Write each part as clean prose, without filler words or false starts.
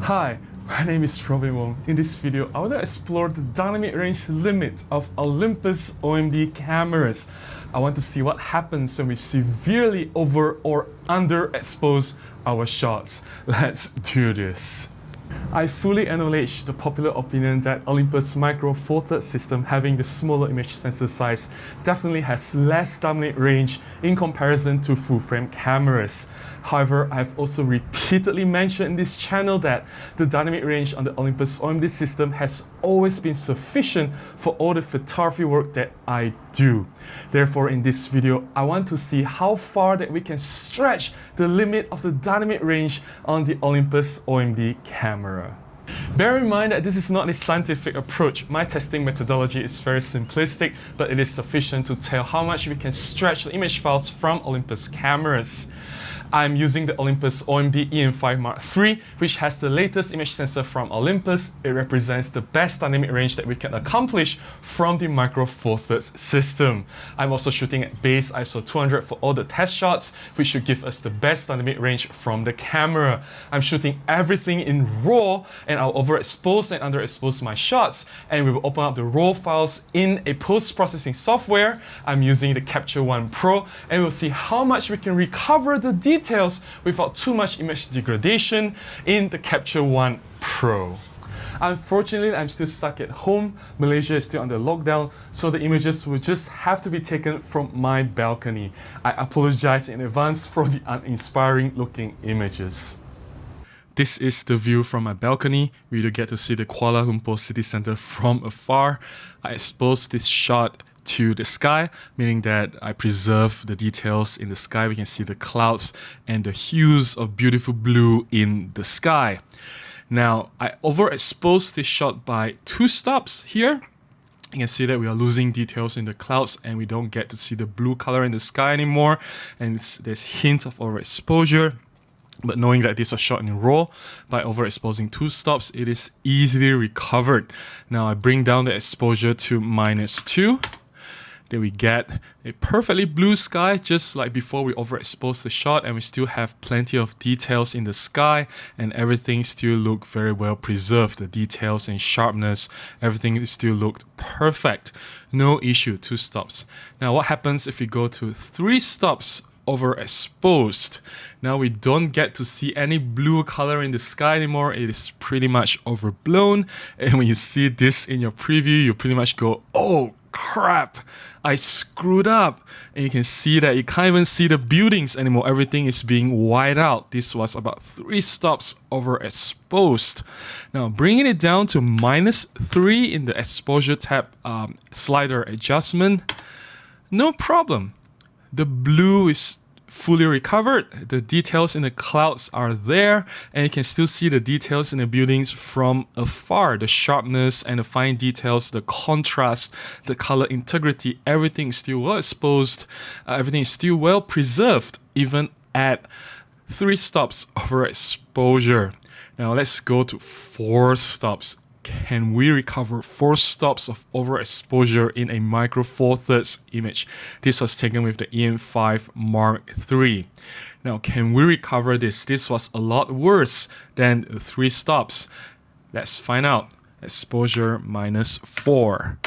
Hi, my name is Robin Wong. In this video, I want to explore the dynamic range limit of Olympus OM-D cameras. I want to see what happens when we severely over or underexpose our shots. Let's do this. I fully acknowledge the popular opinion that Olympus Micro Four Thirds system having the smaller image sensor size definitely has less dynamic range in comparison to full-frame cameras. However, I've also repeatedly mentioned in this channel that the dynamic range on the Olympus OM-D system has always been sufficient for all the photography work that I do. Therefore, in this video, I want to see how far that we can stretch the limit of the dynamic range on the Olympus OM-D camera. Bear in mind that this is not a scientific approach. My testing methodology is very simplistic, but it is sufficient to tell how much we can stretch the image files from Olympus cameras. I'm using the Olympus OM-D EM5 Mark III, which has the latest image sensor from Olympus. It represents the best dynamic range that we can accomplish from the Micro Four Thirds system. I'm also shooting at base ISO 200 for all the test shots, which should give us the best dynamic range from the camera. I'm shooting everything in RAW, and I'll overexpose and underexpose my shots, and we will open up the RAW files in a post-processing software. I'm using the Capture One Pro, and we'll see how much we can recover the details without too much image degradation in the Capture One Pro. Unfortunately, I'm still stuck at home. Malaysia is still under lockdown, so the images will just have to be taken from my balcony. I apologize in advance for the uninspiring looking images. This is the view from my balcony. We do get to see the Kuala Lumpur city centre from afar. I exposed this shot to the sky, meaning that I preserve the details in the sky. We can see the clouds and the hues of beautiful blue in the sky. Now, I overexposed this shot by 2 stops here. You can see that we are losing details in the clouds and we don't get to see the blue color in the sky anymore. And there's hint of overexposure. But knowing that this was shot in RAW, by overexposing 2 stops, it is easily recovered. Now I bring down the exposure to -2. Then we get a perfectly blue sky, just like before we overexposed the shot, and we still have plenty of details in the sky, and everything still looked very well preserved. The details and sharpness, everything still looked perfect. No issue, 2 stops. Now what happens if we go to 3 stops overexposed? Now we don't get to see any blue color in the sky anymore. It is pretty much overblown, and when you see this in your preview, you pretty much go, oh crap, I screwed up. And you can see that you can't even see the buildings anymore. Everything is being whited out. This was about 3 stops overexposed. Now bringing it down to -3 in the exposure tab slider adjustment, no problem. The blue is fully recovered, the details in the clouds are there, and you can still see the details in the buildings from afar. The sharpness and the fine details, the contrast, the color integrity, everything is still well exposed, everything is still well preserved, even at 3 stops overexposure. Now let's go to 4 stops. Can we recover 4 stops of overexposure in a Micro Four Thirds image? This was taken with the EM5 Mark III. Now, can we recover this? This was a lot worse than the 3 stops. Let's find out. Exposure -4.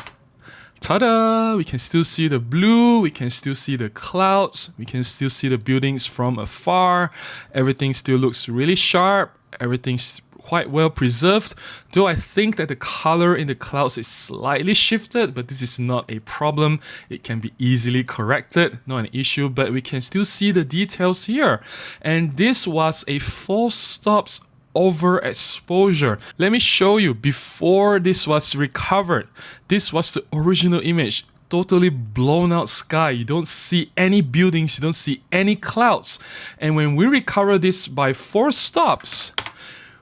Ta-da! We can still see the blue, we can still see the clouds, we can still see the buildings from afar. Everything still looks really sharp. Everything's quite well preserved, though I think that the color in the clouds is slightly shifted, but this is not a problem. It can be easily corrected, not an issue, but we can still see the details here. And this was a 4 stops overexposure. Let me show you before this was recovered. This was the original image. Totally blown out sky. You don't see any buildings, you don't see any clouds. And when we recover this by 4 stops,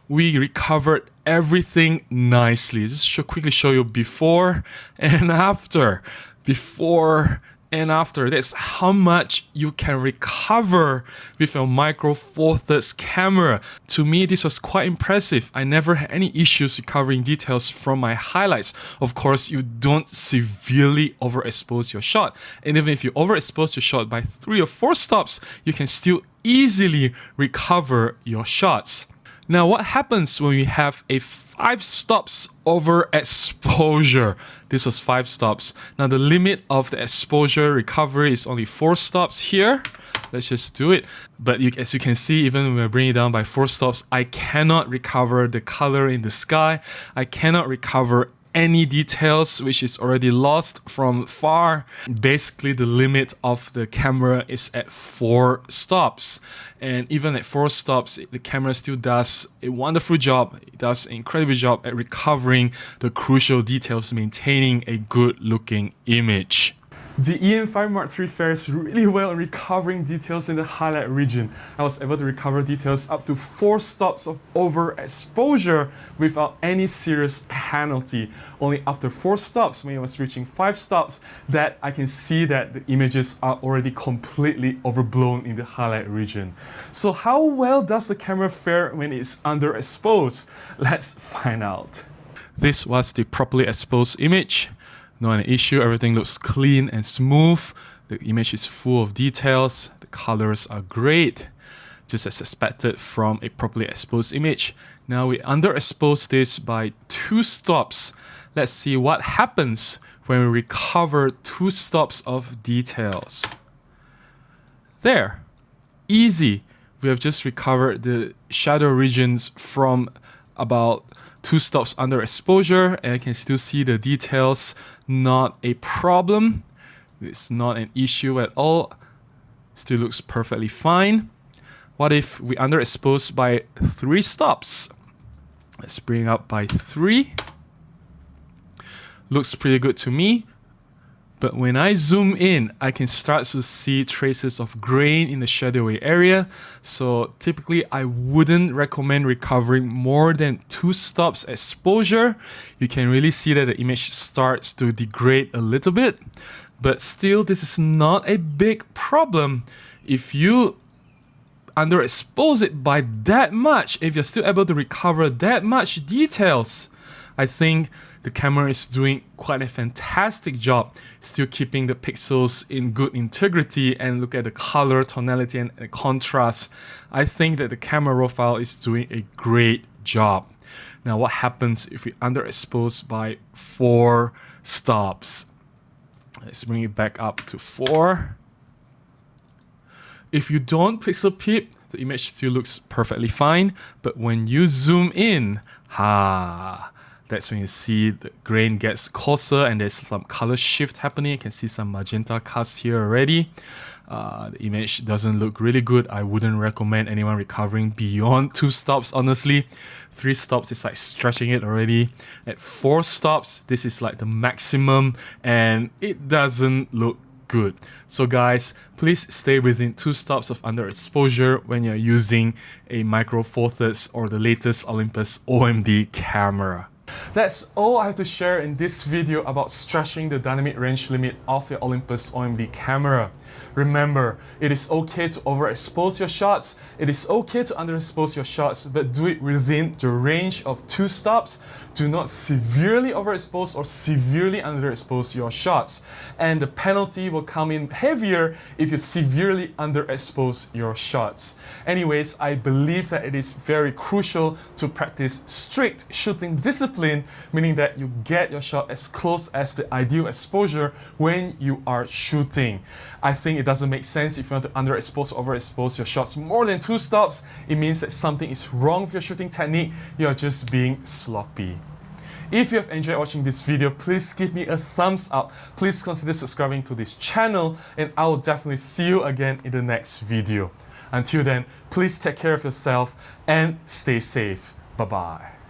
we recovered everything nicely. Just quickly show you before and after. Before and after. That's how much you can recover with a Micro Four Thirds camera. To me, this was quite impressive. I never had any issues recovering details from my highlights. Of course, you don't severely overexpose your shot. And even if you overexpose your shot by 3 or 4 stops, you can still easily recover your shots. Now, what happens when we have a 5 stops overexposure? This was 5 stops. Now, the limit of the exposure recovery is only 4 stops here. Let's just do it. But as you can see, even when we bring it down by 4 stops, I cannot recover the color in the sky. I cannot recover any details which is already lost from far. Basically, the limit of the camera is at 4 stops. And even at 4 stops, the camera still does a wonderful job. It does an incredible job at recovering the crucial details, maintaining a good looking image. The EM5 Mark III fares really well in recovering details in the highlight region. I was able to recover details up to 4 stops of overexposure without any serious penalty. Only after 4 stops, when it was reaching 5 stops, that I can see that the images are already completely overblown in the highlight region. So how well does the camera fare when it's underexposed? Let's find out. This was the properly exposed image. Not an issue, everything looks clean and smooth. The image is full of details, the colors are great, just as expected from a properly exposed image. Now we underexpose this by 2 stops. Let's see what happens when we recover 2 stops of details. There, easy. We have just recovered the shadow regions from about 2 stops under exposure, and I can still see the details. Not a problem. It's not an issue at all. Still looks perfectly fine. What if we underexpose by 3 stops? Let's bring up by 3. Looks pretty good to me. But when I zoom in, I can start to see traces of grain in the shadowy area. So typically, I wouldn't recommend recovering more than 2 stops exposure. You can really see that the image starts to degrade a little bit. But still, this is not a big problem. If you underexpose it by that much, if you're still able to recover that much details, I think the camera is doing quite a fantastic job, still keeping the pixels in good integrity, and look at the color, tonality, and contrast. I think that the camera raw file is doing a great job. Now, what happens if we underexpose by 4 stops? Let's bring it back up to 4. If you don't pixel peep, the image still looks perfectly fine, but when you zoom in, that's when you see the grain gets coarser and there's some color shift happening. You can see some magenta cast here already. The image doesn't look really good. I wouldn't recommend anyone recovering beyond 2 stops, honestly. 3 stops is like stretching it already. At 4 stops, this is like the maximum, and it doesn't look good. So guys, please stay within 2 stops of underexposure when you're using a Micro Four Thirds or the latest Olympus OM-D camera. That's all I have to share in this video about stretching the dynamic range limit of your Olympus OM-D camera. Remember, it is okay to overexpose your shots, it is okay to underexpose your shots, but do it within the range of 2 stops. Do not severely overexpose or severely underexpose your shots. And the penalty will come in heavier if you severely underexpose your shots. Anyways, I believe that it is very crucial to practice strict shooting discipline, meaning that you get your shot as close as the ideal exposure when you are shooting. I think it doesn't make sense if you want to underexpose or overexpose your shots more than 2 stops. It means that something is wrong with your shooting technique. You're just being sloppy. If you have enjoyed watching this video, please give me a thumbs up. Please consider subscribing to this channel, and I will definitely see you again in the next video. Until then, please take care of yourself and stay safe. Bye-bye.